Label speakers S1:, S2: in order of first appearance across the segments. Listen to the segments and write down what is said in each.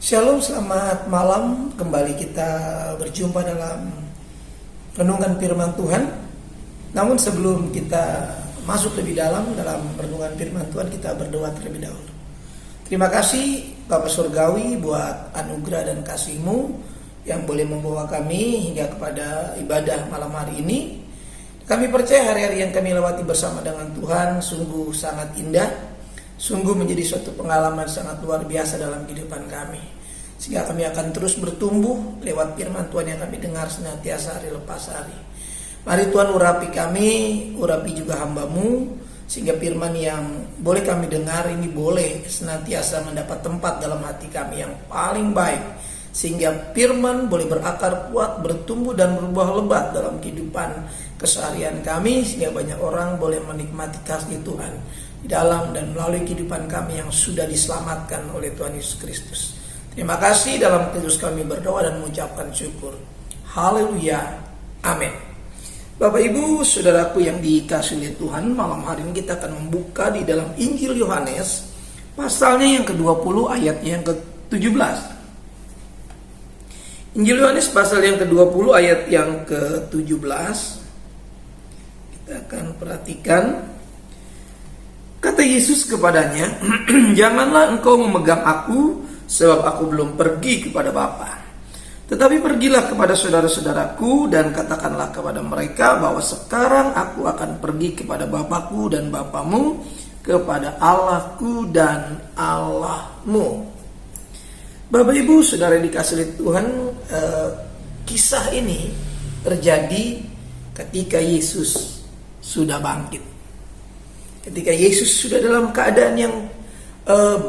S1: Shalom, selamat malam. Kembali kita berjumpa dalam renungan firman Tuhan. Namun sebelum kita masuk lebih dalam renungan firman Tuhan, kita berdoa terlebih dahulu. Terima kasih Bapa Surgawi buat anugerah dan kasih-Mu yang boleh membawa kami hingga kepada ibadah malam hari ini. Kami percaya hari-hari yang kami lewati bersama dengan Tuhan sungguh sangat indah, sungguh menjadi suatu pengalaman sangat luar biasa dalam kehidupan kami. Sehingga kami akan terus bertumbuh lewat firman Tuhan yang kami dengar senantiasa hari lepas hari. Mari Tuhan urapi kami, urapi juga hamba-Mu, sehingga firman yang boleh kami dengar ini boleh senantiasa mendapat tempat dalam hati kami yang paling baik. Sehingga firman boleh berakar kuat, bertumbuh dan berbuah lebat dalam kehidupan keseharian kami. Sehingga banyak orang boleh menikmati kasih Tuhan di dalam dan melalui kehidupan kami yang sudah diselamatkan oleh Tuhan Yesus Kristus. Terima kasih, dalam Kristus kami berdoa dan mengucapkan syukur. Haleluya. Amin. Bapak Ibu, saudaraku yang dikasihi oleh Tuhan, malam hari ini kita akan membuka di dalam Injil Yohanes, pasalnya yang ke-20 ayatnya yang ke-17. Injil Yohanes pasal yang ke-20 ayat yang ke-17. Kita akan perhatikan. Kata Yesus kepadanya, "Janganlah engkau memegang aku, sebab aku belum pergi kepada Bapa. Tetapi pergilah kepada saudara-saudaraku dan katakanlah kepada mereka bahwa sekarang aku akan pergi kepada Bapakku dan Bapamu, kepada Allahku dan Allahmu." Bapak Ibu saudara dikasihi Tuhan, kisah ini terjadi ketika Yesus sudah bangkit. Ketika Yesus sudah dalam keadaan yang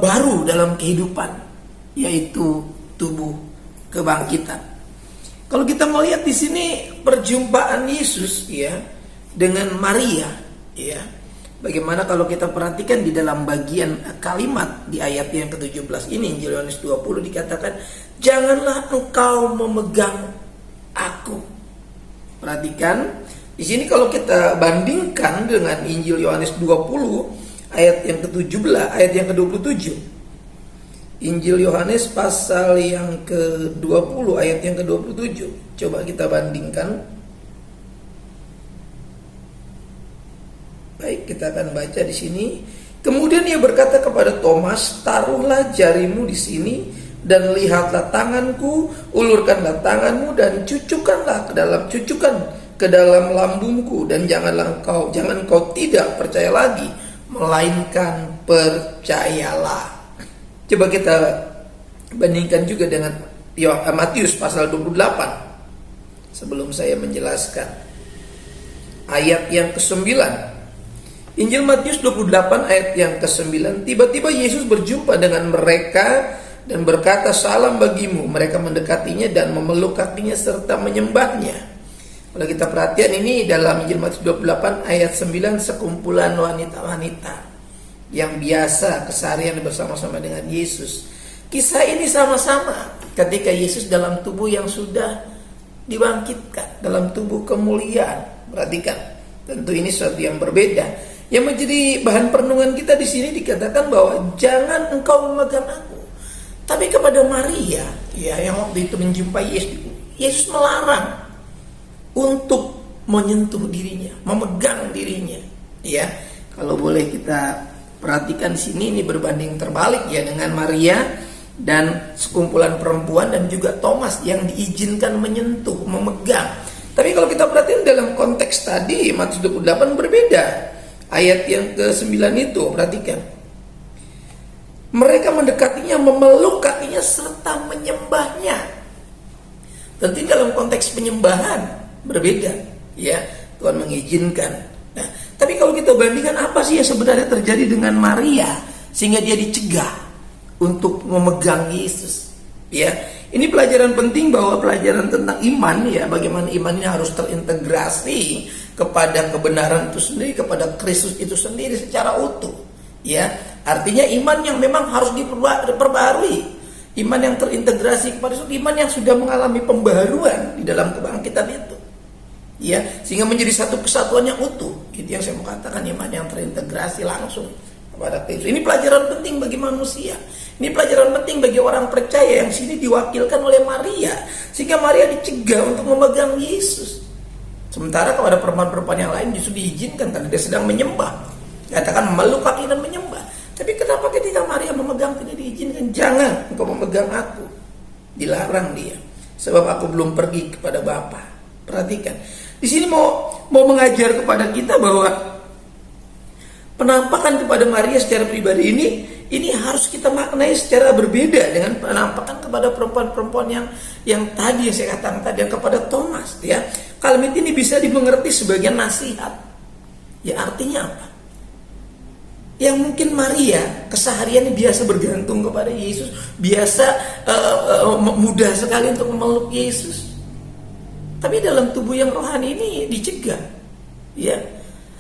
S1: baru dalam kehidupan, yaitu tubuh kebangkitan. Kalau kita melihat di sini perjumpaan Yesus ya dengan Maria ya. Bagaimana kalau kita perhatikan di dalam bagian kalimat di ayat yang ke-17 ini, Injil Yohanes 20 dikatakan, "Janganlah engkau memegang aku." Perhatikan di sini kalau kita bandingkan dengan Injil Yohanes 20 ayat yang ke-17, ayat yang ke-27. Injil Yohanes pasal yang ke-20 ayat yang ke-27. Coba kita bandingkan. Baik, kita akan baca di sini. Kemudian ia berkata kepada Thomas, "Taruhlah jarimu di sini dan lihatlah tanganku, ulurkanlah tanganmu dan cucukkan ke dalam lambungku, dan jangan kau tidak percaya lagi, melainkan percayalah." Coba kita bandingkan juga dengan Matius pasal 28. Sebelum saya menjelaskan ayat yang ke-9. Injil Matius 28 ayat yang ke-9. Tiba-tiba Yesus berjumpa dengan mereka dan berkata, "Salam bagimu." Mereka mendekatinya dan memeluk kakinya serta menyembahnya. Kalau kita perhatian ini dalam Injil Matius 28 ayat 9, sekumpulan wanita-wanita yang biasa keseharian bersama-sama dengan Yesus. Kisah ini sama-sama ketika Yesus dalam tubuh yang sudah dibangkitkan, dalam tubuh kemuliaan. Perhatikan, tentu ini sesuatu yang berbeda. Yang menjadi bahan perenungan kita di sini dikatakan bahwa jangan engkau memegang aku. Tapi kepada Maria, ya, yang waktu itu menjumpai Yesus, Yesus melarang untuk menyentuh dirinya, memegang dirinya. Ya, kalau boleh kita perhatikan di sini, ini berbanding terbalik ya dengan Maria dan sekumpulan perempuan dan juga Thomas yang diizinkan menyentuh, memegang. Tapi kalau kita perhatikan dalam konteks tadi Matius 28 berbeda. Ayat yang ke-9 itu, perhatikan. Mereka mendekatinya, memeluk kakinya serta menyembahnya. Tentu dalam konteks penyembahan berbeda ya. Tuhan mengizinkan. Nah, tapi kalau kita bandingkan apa sih yang sebenarnya terjadi dengan Maria sehingga dia dicegah untuk memegang Yesus? Ya, ini pelajaran penting, bahwa pelajaran tentang iman ya, bagaimana iman ini harus terintegrasi kepada kebenaran itu sendiri, kepada Kristus itu sendiri secara utuh. Ya, artinya iman yang memang harus diperbarui, iman yang terintegrasi kepada Kristus, iman yang sudah mengalami pembaharuan di dalam kebangkitan itu. Ya, sehingga menjadi satu kesatuan yang utuh. Itu yang saya mau katakan, iman yang terintegrasi langsung kepada Kristus. Ini pelajaran penting bagi manusia. Ini pelajaran penting bagi orang percaya yang sini diwakilkan oleh Maria, sehingga Maria dicegah untuk memegang Yesus. Sementara kepada perempuan-perempuan yang lain justru diizinkan karena dia sedang menyembah. Katakan memeluk kaki dan menyembah. Tapi kenapa ketika Maria memegang tidak diizinkan? Jangan engkau memegang aku. Dilarang dia. Sebab aku belum pergi kepada Bapa. Perhatikan. Di sini mau mengajar kepada kita bahwa penampakan kepada Maria secara pribadi ini harus kita maknai secara berbeda dengan penampakan kepada perempuan-perempuan yang tadi yang saya katakan tadi, yang kepada Thomas, ya. Kalimat ini bisa dimengerti sebagai nasihat. Ya, artinya apa? Yang mungkin Maria kesehariannya biasa bergantung kepada Yesus, biasa mudah sekali untuk memeluk Yesus. Tapi dalam tubuh yang rohani ini dicegah, ya.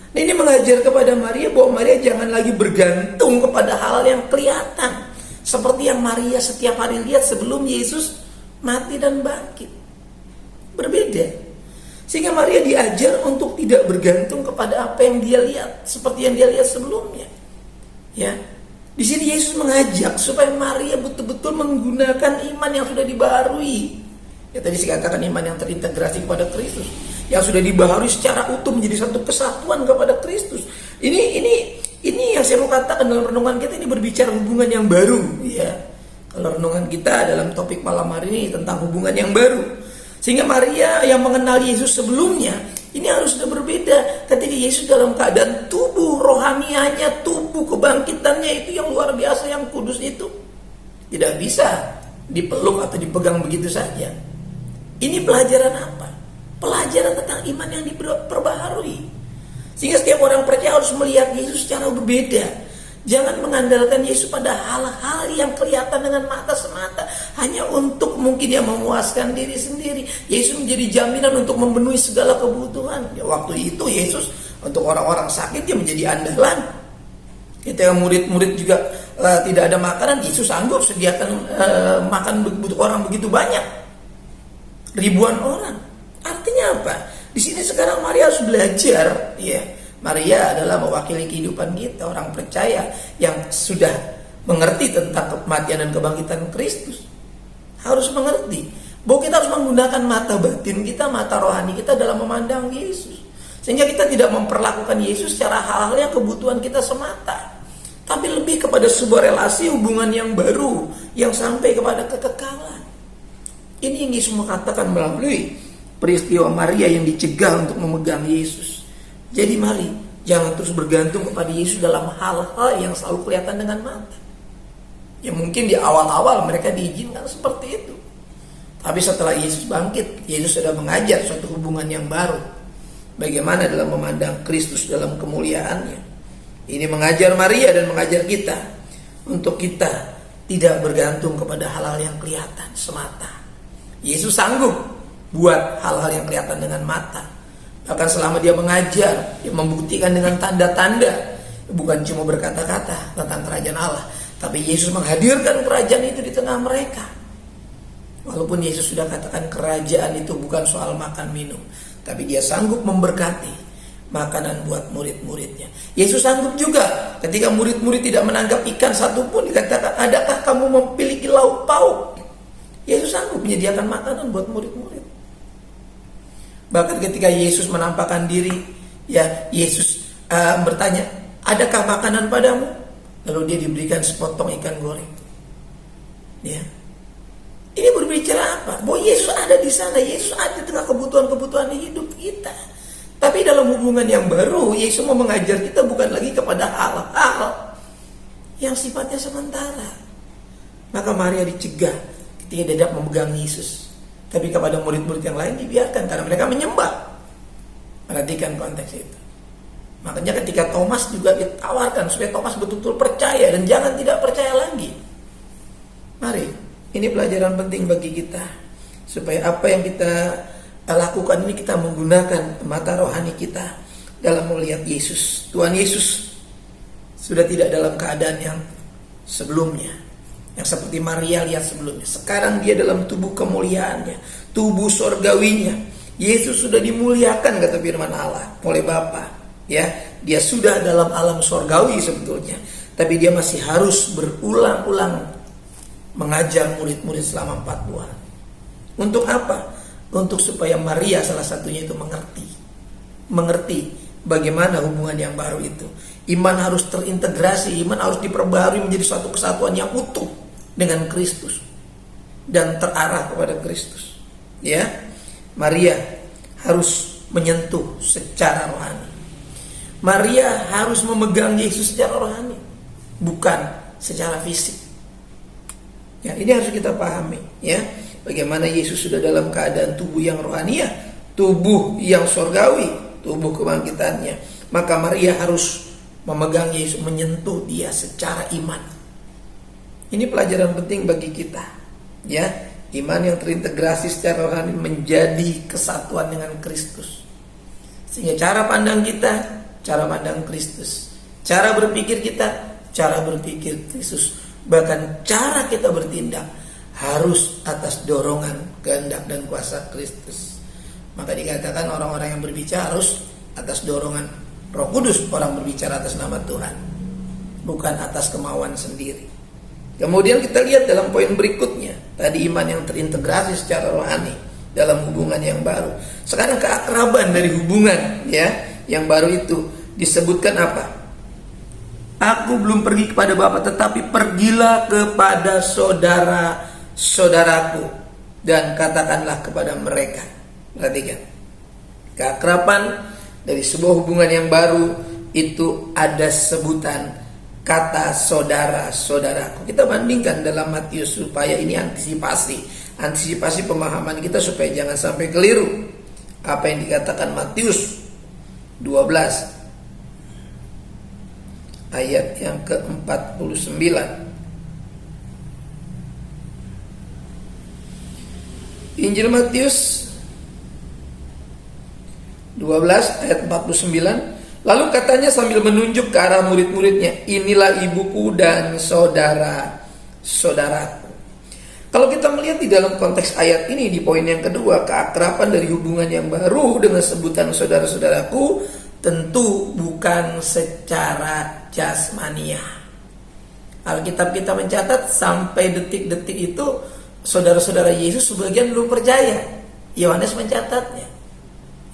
S1: Nah, ini mengajar kepada Maria bahwa Maria jangan lagi bergantung kepada hal yang kelihatan, seperti yang Maria setiap hari lihat sebelum Yesus mati dan bangkit. Berbeda. Sehingga Maria diajar untuk tidak bergantung kepada apa yang dia lihat, seperti yang dia lihat sebelumnya. Ya. Di sini Yesus mengajak supaya Maria betul-betul menggunakan iman yang sudah dibaharui. Ya, tadi saya katakan iman yang terintegrasi kepada Kristus, yang sudah dibaharui secara utuh menjadi satu kesatuan kepada Kristus. Ini yang saya mau katakan dalam renungan kita, ini berbicara hubungan yang baru, ya. Kalau renungan kita dalam topik malam hari ini tentang hubungan yang baru. Sehingga Maria yang mengenal Yesus sebelumnya, ini harus sudah berbeda ketika Yesus dalam keadaan tubuh rohanianya, tubuh kebangkitannya itu yang luar biasa, yang kudus itu tidak bisa dipeluk atau dipegang begitu saja. Ini pelajaran apa? Pelajaran tentang iman yang diperbaharui. Sehingga setiap orang percaya harus melihat Yesus secara berbeda. Jangan mengandalkan Yesus pada hal-hal yang kelihatan dengan mata semata, hanya untuk mungkin yang memuaskan diri sendiri. Yesus menjadi jaminan untuk memenuhi segala kebutuhan. Ya, waktu itu Yesus untuk orang-orang sakit dia menjadi andalan. Ketika murid-murid juga tidak ada makanan, Yesus sanggup sediakan makan untuk orang begitu banyak, ribuan orang. Artinya apa? Di sini sekarang Maria harus belajar, ya. Maria adalah mewakili kehidupan kita, orang percaya yang sudah mengerti tentang kematian dan kebangkitan Kristus. Harus mengerti bahwa kita harus menggunakan mata batin kita, mata rohani kita dalam memandang Yesus. Sehingga kita tidak memperlakukan Yesus secara hal-hal yang kebutuhan kita semata, tapi lebih kepada sebuah relasi hubungan yang baru, yang sampai kepada kekekalan. Ini yang Yesus mengatakan melalui peristiwa Maria yang dicegah untuk memegang Yesus. Jadi mari jangan terus bergantung kepada Yesus dalam hal-hal yang selalu kelihatan dengan mata. Ya mungkin di awal-awal mereka diizinkan seperti itu. Tapi setelah Yesus bangkit, Yesus sudah mengajar suatu hubungan yang baru. Bagaimana dalam memandang Kristus dalam kemuliaannya. Ini mengajar Maria dan mengajar kita untuk kita tidak bergantung kepada hal-hal yang kelihatan semata. Yesus sanggup buat hal-hal yang kelihatan dengan mata. Bahkan selama dia mengajar, dia membuktikan dengan tanda-tanda. Bukan cuma berkata-kata tentang kerajaan Allah, tapi Yesus menghadirkan kerajaan itu di tengah mereka. Walaupun Yesus sudah katakan kerajaan itu bukan soal makan minum, tapi dia sanggup memberkati makanan buat murid-muridnya. Yesus sanggup juga ketika murid-murid tidak menanggap ikan satupun, dikatakan, adakah kamu memiliki lauk pauk? Yesus sanggup menyediakan makanan buat murid-murid. Bahkan ketika Yesus menampakkan diri, ya Yesus bertanya, adakah makanan padamu? Lalu dia diberikan sepotong ikan goreng. Ya, ini berbicara apa? Bahwa Yesus ada di sana, Yesus ada di tengah kebutuhan-kebutuhan hidup kita. Tapi dalam hubungan yang baru, Yesus mau mengajar kita bukan lagi kepada hal-hal yang sifatnya sementara. Maka Maria dicegah ketika dia tidak memegang Yesus. Tapi kepada murid-murid yang lain dibiarkan karena mereka menyembah. Perhatikan konteks itu. Makanya ketika Thomas juga ditawarkan supaya Thomas betul-betul percaya dan jangan tidak percaya lagi. Mari, ini pelajaran penting bagi kita. Supaya apa yang kita lakukan ini kita menggunakan mata rohani kita dalam melihat Yesus. Tuhan Yesus sudah tidak dalam keadaan yang sebelumnya, yang seperti Maria lihat sebelumnya. Sekarang dia dalam tubuh kemuliaannya, tubuh sorgawinya. Yesus sudah dimuliakan kata firman Allah oleh Bapa. Ya, dia sudah dalam alam sorgawi sebetulnya, tapi dia masih harus berulang-ulang mengajar murid-murid selama 40 hari. Untuk apa? Untuk supaya Maria salah satunya itu mengerti bagaimana hubungan yang baru itu. Iman harus terintegrasi, iman harus diperbarui menjadi suatu kesatuan yang utuh dengan Kristus dan terarah kepada Kristus. Ya, Maria harus menyentuh secara rohani. Maria harus memegang Yesus secara rohani, bukan secara fisik. Ya, ini harus kita pahami, ya. Bagaimana Yesus sudah dalam keadaan tubuh yang rohania, tubuh yang surgawi, tubuh kebangkitannya. Maka Maria harus memegang Yesus, menyentuh dia secara iman. Ini pelajaran penting bagi kita, ya. Iman yang terintegrasi secara rohani menjadi kesatuan dengan Kristus. Sehingga cara pandang kita, cara pandang Kristus. Cara berpikir kita, cara berpikir Kristus. Bahkan cara kita bertindak harus atas dorongan, kehendak dan kuasa Kristus. Maka dikatakan orang-orang yang berbicara harus atas dorongan Roh Kudus. Orang berbicara atas nama Tuhan, bukan atas kemauan sendiri. Kemudian kita lihat dalam poin berikutnya, tadi iman yang terintegrasi secara rohani dalam hubungan yang baru. Sekarang keakraban dari hubungan, ya, yang baru itu disebutkan apa? Aku belum pergi kepada Bapa, tetapi pergilah kepada saudara-saudaraku dan katakanlah kepada mereka. Perhatikan, keakraban dari sebuah hubungan yang baru itu ada sebutan kata saudara-saudaraku. Kita bandingkan dalam Matius supaya ini antisipasi pemahaman kita supaya jangan sampai keliru. Apa yang dikatakan Matius 12 ayat yang ke-49. Injil Matius 12 ayat 49. Lalu katanya sambil menunjuk ke arah murid-muridnya, inilah ibuku dan saudara-saudaraku. Kalau kita melihat di dalam konteks ayat ini, di poin yang kedua, keakraban dari hubungan yang baru dengan sebutan saudara-saudaraku tentu bukan secara jasmania. Alkitab kita mencatat sampai detik-detik itu saudara-saudara Yesus sebagian belum percaya. Yohanes mencatatnya,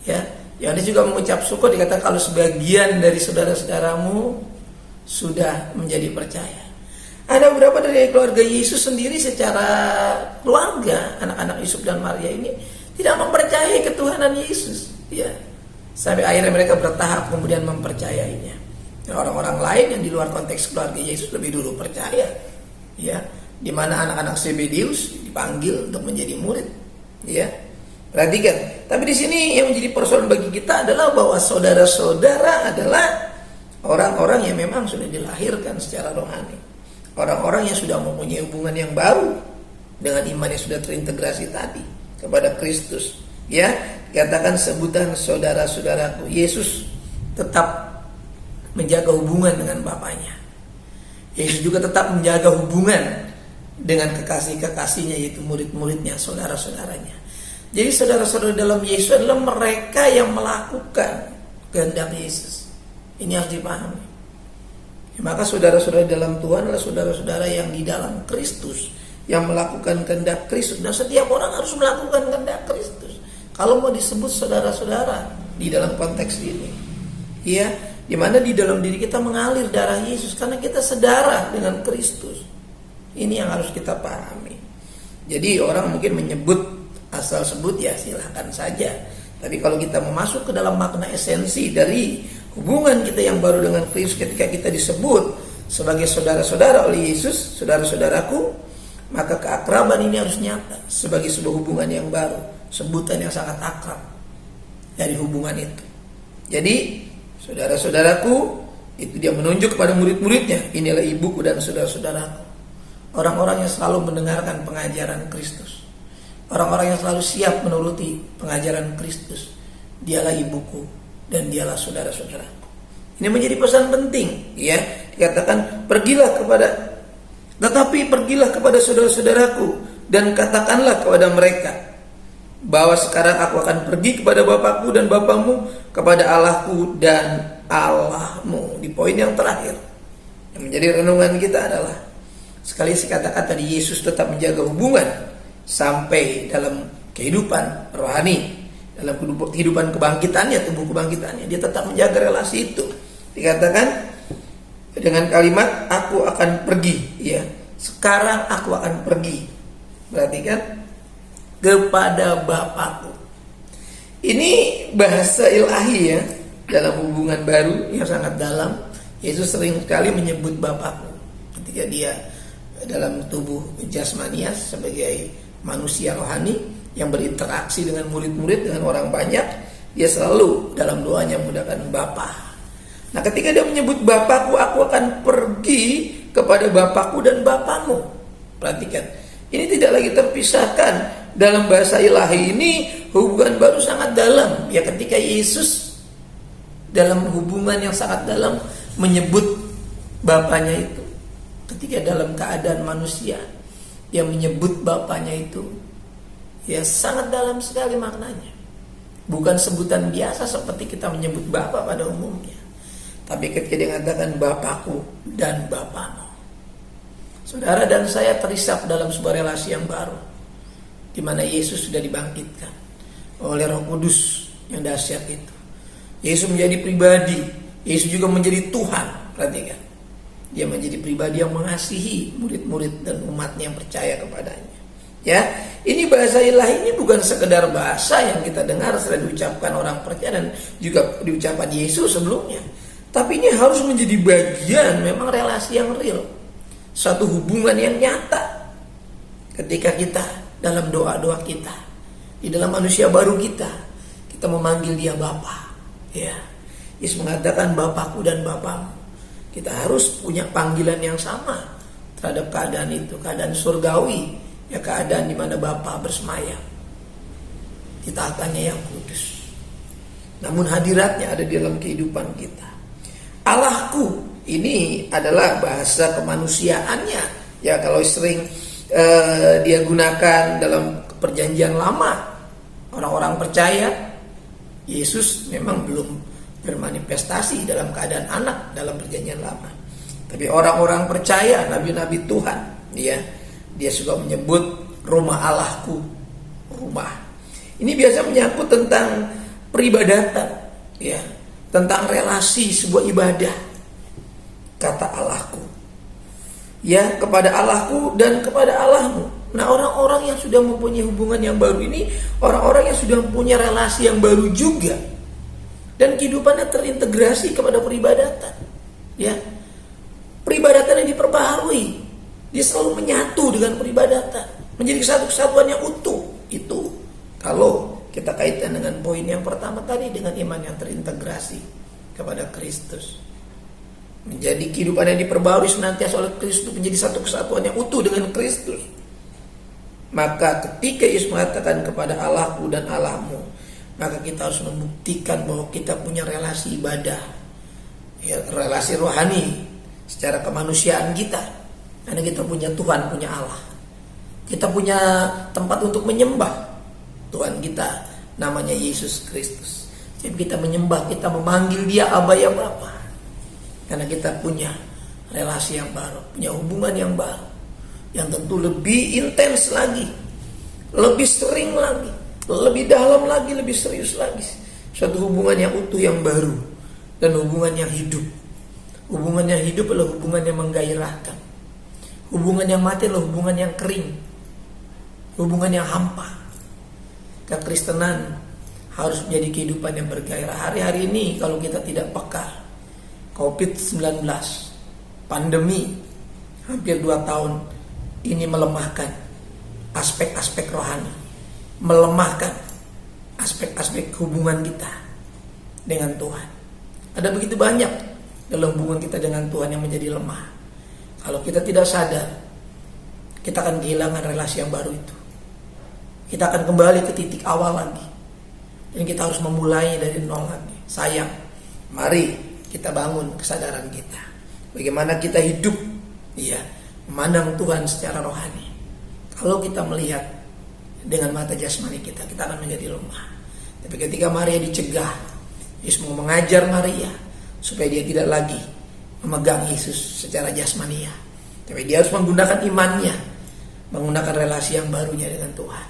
S1: ya. Yohanes juga mengucap syukur, dikatakan kalau sebagian dari saudara-saudaramu sudah menjadi percaya. Ada beberapa dari keluarga Yesus sendiri secara keluarga, anak-anak Yusuf dan Maria ini tidak mempercayai ketuhanan Yesus, ya. Sampai akhirnya mereka bertahap kemudian mempercayainya. Dan orang-orang lain yang di luar konteks keluarga Yesus lebih dulu percaya, ya. Di mana anak-anak Zebedeus dipanggil untuk menjadi murid, ya. Perhatikan, tapi di sini yang menjadi persoalan bagi kita adalah bahwa saudara-saudara adalah orang-orang yang memang sudah dilahirkan secara rohani, orang-orang yang sudah mempunyai hubungan yang baru dengan iman yang sudah terintegrasi tadi kepada Kristus. Ya, katakan sebutan saudara-saudaraku. Yesus tetap menjaga hubungan dengan Bapaknya. Yesus juga tetap menjaga hubungan dengan kekasih-kekasihnya, yaitu murid-muridnya, saudara-saudaranya. Jadi saudara-saudara dalam Yesus adalah mereka yang melakukan kehendak Yesus. Ini harus dipahami. Ya, maka saudara-saudara dalam Tuhan adalah saudara-saudara yang di dalam Kristus, yang melakukan kehendak Kristus. Dan setiap orang harus melakukan kehendak Kristus kalau mau disebut saudara-saudara di dalam konteks ini. Ya, di mana di dalam diri kita mengalir darah Yesus karena kita sedara dengan Kristus. Ini yang harus kita pahami. Jadi orang mungkin menyebut, asal sebut, ya silahkan saja. Tapi kalau kita mau masuk ke dalam makna esensi dari hubungan kita yang baru dengan Kristus, ketika kita disebut sebagai saudara-saudara oleh Yesus, saudara-saudaraku, maka keakraban ini harus nyata sebagai sebuah hubungan yang baru, sebutan yang sangat akrab dari hubungan itu. Jadi saudara-saudaraku itu dia menunjuk kepada murid-muridnya, inilah ibuku dan saudara-saudaraku. Orang-orang yang selalu mendengarkan pengajaran Kristus, orang-orang yang selalu siap menuruti pengajaran Kristus. Dialah ibuku dan dialah saudara-saudaraku. Ini menjadi pesan penting, ya. Dikatakan pergilah kepada saudara-saudaraku dan katakanlah kepada mereka bahwa sekarang aku akan pergi kepada Bapakku dan Bapamu, kepada Allahku dan Allahmu. Di poin yang terakhir yang menjadi renungan kita adalah Sekali saya katakan tadi, Yesus tetap menjaga hubungan sampai dalam kehidupan rohani, dalam kehidupan kebangkitannya, tubuh kebangkitannya, dia tetap menjaga relasi itu. Dikatakan dengan kalimat, aku akan pergi, ya. Sekarang aku akan pergi. Berarti kan kepada Bapakku. Ini bahasa ilahi ya, dalam hubungan baru yang sangat dalam. Yesus sering sekali menyebut Bapakku ketika dia dalam tubuh jasmania sebagai manusia rohani yang berinteraksi dengan murid-murid, dengan orang banyak. Dia selalu dalam doanya menggunakan Bapa. Nah, ketika dia menyebut Bapakku, aku akan pergi kepada Bapakku dan Bapamu. Perhatikan, ini tidak lagi terpisahkan. Dalam bahasa ilahi ini hubungan baru sangat dalam. Ya, ketika Yesus dalam hubungan yang sangat dalam menyebut Bapanya itu, ketika dalam keadaan manusia dia menyebut Bapanya itu, ya sangat dalam sekali maknanya. Bukan sebutan biasa seperti kita menyebut Bapa pada umumnya, tapi ketika dia mengatakan Bapakku dan Bapamu. Saudara dan saya terisap dalam sebuah relasi yang baru, di mana Yesus sudah dibangkitkan oleh Roh Kudus yang dahsyat itu. Yesus menjadi pribadi, Yesus juga menjadi Tuhan. Perhatikan, dia menjadi pribadi yang mengasihi murid-murid dan umatnya yang percaya kepadanya. Ya, ini bahasa ilahi ini bukan sekedar bahasa yang kita dengar setelah diucapkan orang percaya dan juga diucapkan Yesus sebelumnya. Tapi ini harus menjadi bagian memang relasi yang real. Suatu hubungan yang nyata. Ketika kita dalam doa-doa kita, di dalam manusia baru kita memanggil dia Bapa. Ya, Yesus mengatakan Bapakku dan Bapamu. Kita harus punya panggilan yang sama terhadap keadaan itu, keadaan surgawi, ya, keadaan di mana Bapa bersemayam di tahtanya yang kudus. Namun hadiratnya ada di dalam kehidupan kita. Allahku ini adalah bahasa kemanusiaannya. Ya, kalau sering dia gunakan dalam perjanjian lama, orang-orang percaya Yesus memang belum bermanifestasi dalam keadaan anak dalam perjanjian lama. Tapi orang-orang percaya, nabi-nabi Tuhan, dia suka menyebut rumah Allahku, rumah. Ini biasa menyangkut tentang peribadatan, ya, tentang relasi sebuah ibadah. Kata Allahku, ya, kepada Allahku dan kepada Allahmu. Nah, orang-orang yang sudah mempunyai hubungan yang baru ini, orang-orang yang sudah mempunyai relasi yang baru juga, dan kehidupannya terintegrasi kepada peribadatan. Ya, peribadatan yang diperbaharui, dia selalu menyatu dengan peribadatan, menjadi satu kesatuan yang utuh. Itu kalau kita kaitkan dengan poin yang pertama tadi, dengan iman yang terintegrasi kepada Kristus, menjadi kehidupan yang diperbaharui senantiasa oleh Kristus, menjadi satu kesatuan yang utuh dengan Kristus. Maka ketika Yesus mengatakan kepada Allahku dan Allahmu, maka kita harus membuktikan bahwa kita punya relasi ibadah, ya, relasi rohani secara kemanusiaan kita. Karena kita punya Tuhan, punya Allah. Kita punya tempat untuk menyembah Tuhan kita, namanya Yesus Kristus. Jadi kita menyembah, kita memanggil dia Aba ya Bapa. Karena kita punya relasi yang baru, punya hubungan yang baru, yang tentu lebih intens lagi, lebih sering lagi, lebih dalam lagi, lebih serius lagi. Suatu hubungan yang utuh, yang baru, dan hubungan yang hidup. Hubungan yang hidup adalah hubungan yang menggairahkan. Hubungan yang mati adalah hubungan yang kering, hubungan yang hampa. Kekristenan harus menjadi kehidupan yang bergairah. Hari-hari ini kalau kita tidak peka, COVID-19, pandemi hampir 2 tahun ini melemahkan aspek-aspek rohani, melemahkan aspek-aspek hubungan kita dengan Tuhan. Ada begitu banyak dalam hubungan kita dengan Tuhan yang menjadi lemah. Kalau kita tidak sadar, kita akan kehilangan relasi yang baru itu. Kita akan kembali ke titik awal lagi, dan kita harus memulai dari nol lagi. Sayang, mari kita bangun kesadaran kita. Bagaimana kita hidup, ya, memandang Tuhan secara rohani. Kalau kita melihat dengan mata jasmani kita akan menjadi lemah. Tapi ketika Maria dicegah, Yesus mau mengajar Maria supaya dia tidak lagi memegang Yesus secara jasmania, Tapi dia harus menggunakan imannya, menggunakan relasi yang barunya dengan Tuhan.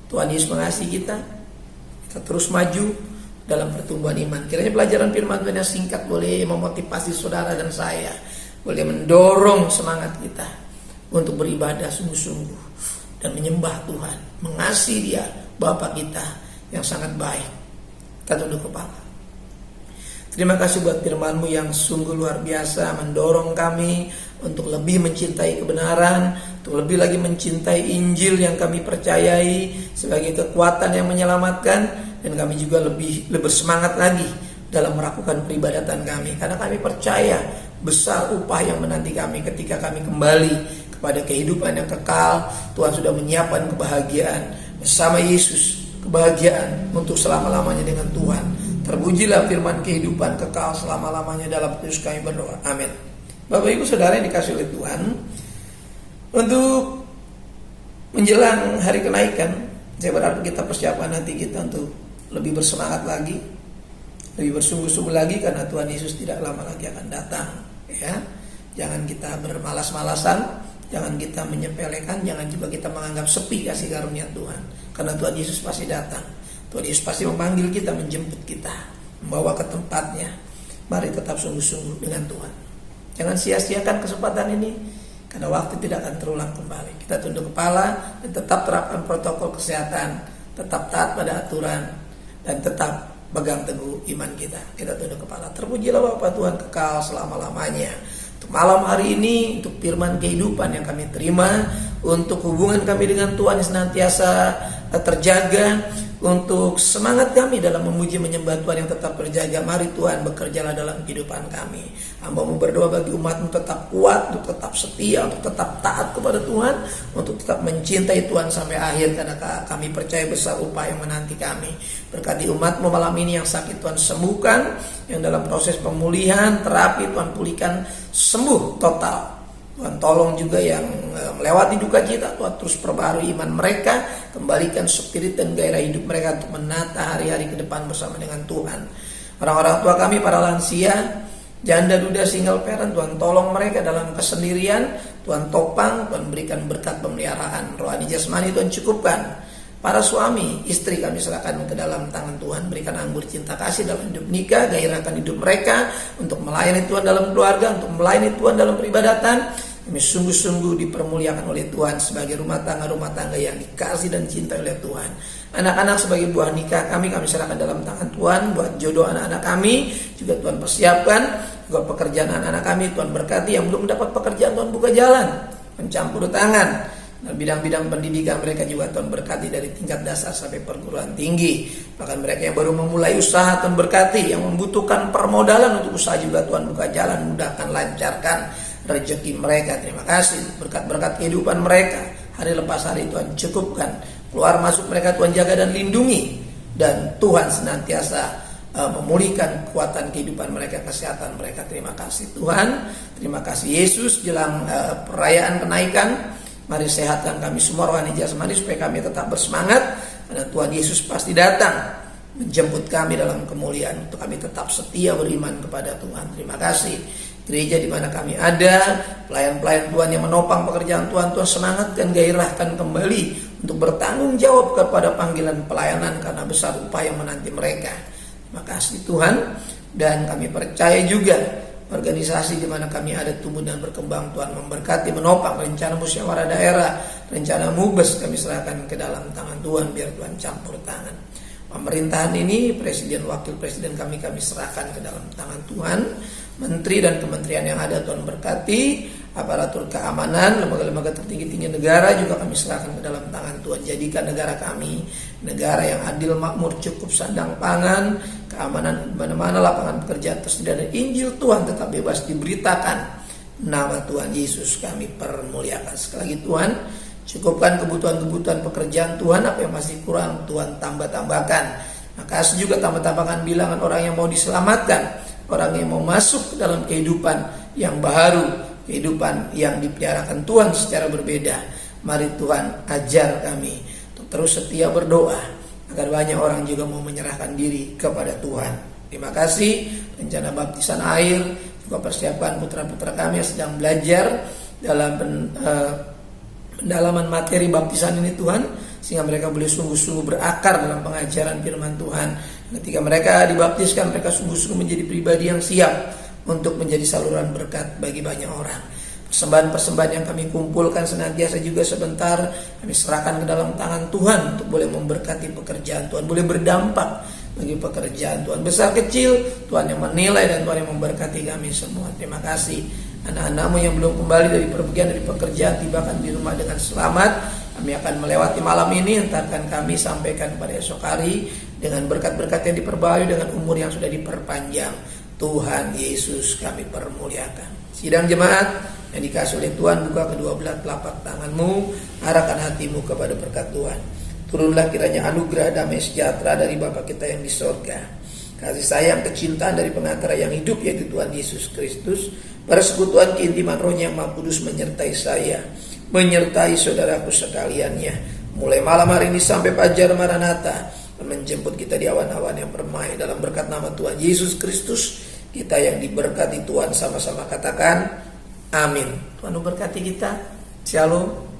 S1: Tuhan Yesus mengasihi kita terus maju dalam pertumbuhan iman. Kiranya pelajaran firman Tuhan yang singkat boleh memotivasi saudara dan saya, boleh mendorong semangat kita untuk beribadah sungguh-sungguh dan menyembah Tuhan, mengasihi Dia, Bapa kita yang sangat baik. Kita tunduk kepala. Terima kasih buat firman-Mu yang sungguh luar biasa, mendorong kami untuk lebih mencintai kebenaran, untuk lebih lagi mencintai Injil yang kami percayai sebagai kekuatan yang menyelamatkan, dan kami juga lebih bersemangat lagi dalam melakukan peribadatan kami, karena kami percaya besar upah yang menanti kami ketika kami kembali kepada kehidupan yang kekal. Tuhan sudah menyiapkan kebahagiaan bersama Yesus, kebahagiaan untuk selama-lamanya dengan Tuhan. Terpujilah firman kehidupan kekal selama-lamanya dalam Kristus kami berdoa. Amin. Bapak Ibu Saudara yang dikasihi oleh Tuhan, untuk menjelang hari kenaikan, saya berharap kita persiapkan hati kita untuk lebih bersemangat lagi, lebih bersungguh-sungguh lagi, karena Tuhan Yesus tidak lama lagi akan datang. Ya, jangan kita bermalas-malasan, jangan kita menyepelekan, jangan juga kita menganggap sepi kasih karunia Tuhan, karena Tuhan Yesus pasti datang. Tuhan Yesus pasti memanggil kita, menjemput kita, membawa ke tempatnya. Mari tetap sungguh-sungguh dengan Tuhan. Jangan sia-siakan kesempatan ini, karena waktu tidak akan terulang kembali. Kita tunduk kepala dan tetap terapkan protokol kesehatan, tetap taat pada aturan, dan tetap pegang teguh iman kita. Kita tunduk kepala. Terpujilah Bapa Tuhan kekal selama-lamanya. Untuk malam hari ini, untuk firman kehidupan yang kami terima, untuk hubungan kami dengan Tuhan yang senantiasa terjaga, untuk semangat kami dalam memuji menyembah Tuhan yang tetap terjaga. Mari Tuhan bekerjalah dalam kehidupan kami. Hamba-Mu berdoa bagi umat-Mu tetap kuat, untuk tetap setia, untuk tetap taat kepada Tuhan, untuk tetap mencintai Tuhan sampai akhir, karena kami percaya besar upah yang menanti kami. Berkati umat-Mu malam ini yang sakit Tuhan sembuhkan, yang dalam proses pemulihan, terapi Tuhan pulihkan sembuh total. Tuhan tolong juga yang melewati duka cita, Tuhan terus perbarui iman mereka, kembalikan spirit dan gairah hidup mereka untuk menata hari-hari ke depan bersama dengan Tuhan. Orang-orang tua kami, para lansia, janda, duda, single parent, Tuhan tolong mereka dalam kesendirian, Tuhan topang, Tuhan berikan berkat pemeliharaan rohani jasmani, Tuhan cukupkan. Para suami, istri kami serahkan ke dalam tangan Tuhan, berikan anggur cinta kasih dalam hidup nikah, gairahkan hidup mereka untuk melayani Tuhan dalam keluarga, untuk melayani Tuhan dalam peribadatan. Kami sungguh-sungguh dipermuliakan oleh Tuhan sebagai rumah tangga yang dikasih dan cintai oleh Tuhan. Anak-anak sebagai buah nikah kami serahkan dalam tangan Tuhan. Buat jodoh anak-anak kami juga Tuhan persiapkan. Juga pekerjaan anak-anak kami Tuhan berkati. Yang belum mendapat pekerjaan Tuhan buka jalan, mencampur tangan. Dan bidang-bidang pendidikan mereka juga Tuhan berkati, dari tingkat dasar sampai perguruan tinggi. Bahkan mereka yang baru memulai usaha Tuhan berkati. Yang membutuhkan permodalan untuk usaha juga Tuhan buka jalan, mudahkan, lancarkan rezeki mereka. Terima kasih berkat-berkat kehidupan mereka, hari lepas hari Tuhan cukupkan. Keluar masuk mereka Tuhan jaga dan lindungi, dan Tuhan senantiasa memulihkan kekuatan kehidupan mereka, kesehatan mereka. Terima kasih Tuhan, terima kasih Yesus. Jelang perayaan kenaikan, mari sehatkan kami semua rohani jasmani supaya kami tetap bersemangat, karena Tuhan Yesus pasti datang menjemput kami dalam kemuliaan, untuk kami tetap setia beriman kepada Tuhan. Terima kasih gereja di mana kami ada, pelayan-pelayan Tuhan yang menopang pekerjaan Tuhan, Tuhan semangatkan, gairahkan kembali untuk bertanggung jawab kepada panggilan pelayanan, karena besar upah yang menanti mereka. Terima kasih Tuhan, dan kami percaya juga organisasi di mana kami ada tumbuh dan berkembang, Tuhan memberkati, menopang rencana musyawarah daerah, rencana mubes kami serahkan ke dalam tangan Tuhan, biar Tuhan campur tangan. Pemerintahan ini, presiden, wakil presiden kami serahkan ke dalam tangan Tuhan. Menteri dan kementerian yang ada Tuhan berkati. Aparatur keamanan, lembaga-lembaga tertinggi negara juga kami serahkan ke dalam tangan Tuhan. Jadikan negara kami negara yang adil, makmur, cukup sandang pangan, keamanan di mana-mana, lapangan pekerjaan tersedia, dan Injil Tuhan tetap bebas diberitakan. Nama Tuhan Yesus kami permuliakan. Sekali lagi Tuhan, cukupkan kebutuhan-kebutuhan pekerjaan Tuhan. Apa yang masih kurang Tuhan tambah-tambahkan. Makasih juga tambah-tambahkan bilangan orang yang mau diselamatkan, orang yang mau masuk ke dalam kehidupan yang baru, kehidupan yang dipeliharakan Tuhan secara berbeda. Mari Tuhan ajar kami untuk terus setia berdoa, agar banyak orang juga mau menyerahkan diri kepada Tuhan. Terima kasih. Rencana baptisan air juga persiapan putra-putra kami yang sedang belajar dalam pendalaman materi baptisan ini Tuhan, sehingga mereka boleh sungguh-sungguh berakar dalam pengajaran firman Tuhan. Ketika mereka dibaptiskan, mereka sungguh-sungguh menjadi pribadi yang siap untuk menjadi saluran berkat bagi banyak orang. Persembahan-persembahan yang kami kumpulkan senantiasa juga sebentar kami serahkan ke dalam tangan Tuhan untuk boleh memberkati pekerjaan Tuhan, boleh berdampak bagi pekerjaan Tuhan. Besar kecil, Tuhan yang menilai dan Tuhan yang memberkati kami semua. Terima kasih. Anak-anakmu yang belum kembali dari perpergian dari pekerjaan, tibakan di rumah dengan selamat. Kami akan melewati malam ini, entarkan kami sampaikan pada esok hari dengan berkat-berkat yang diperbarui, dengan umur yang sudah diperpanjang. Tuhan Yesus kami permuliakan. Sidang jemaat yang dikasih oleh Tuhan, buka kedua belah telapak tanganmu, arahkan hatimu kepada berkat Tuhan. Turunlah kiranya anugerah damai sejahtera dari Bapa kita yang di sorga, kasih sayang kecintaan dari pengantara yang hidup yaitu Tuhan Yesus Kristus, persekutuan keintiman Roh-Nya yang Maha Kudus menyertai saya, menyertai saudaraku sekaliannya, mulai malam hari ini sampai fajar Maranatha, menjemput kita di awan-awan yang permai. Dalam berkat nama Tuhan Yesus Kristus, kita yang diberkati Tuhan sama-sama katakan amin. Tuhan memberkati kita. Shalom.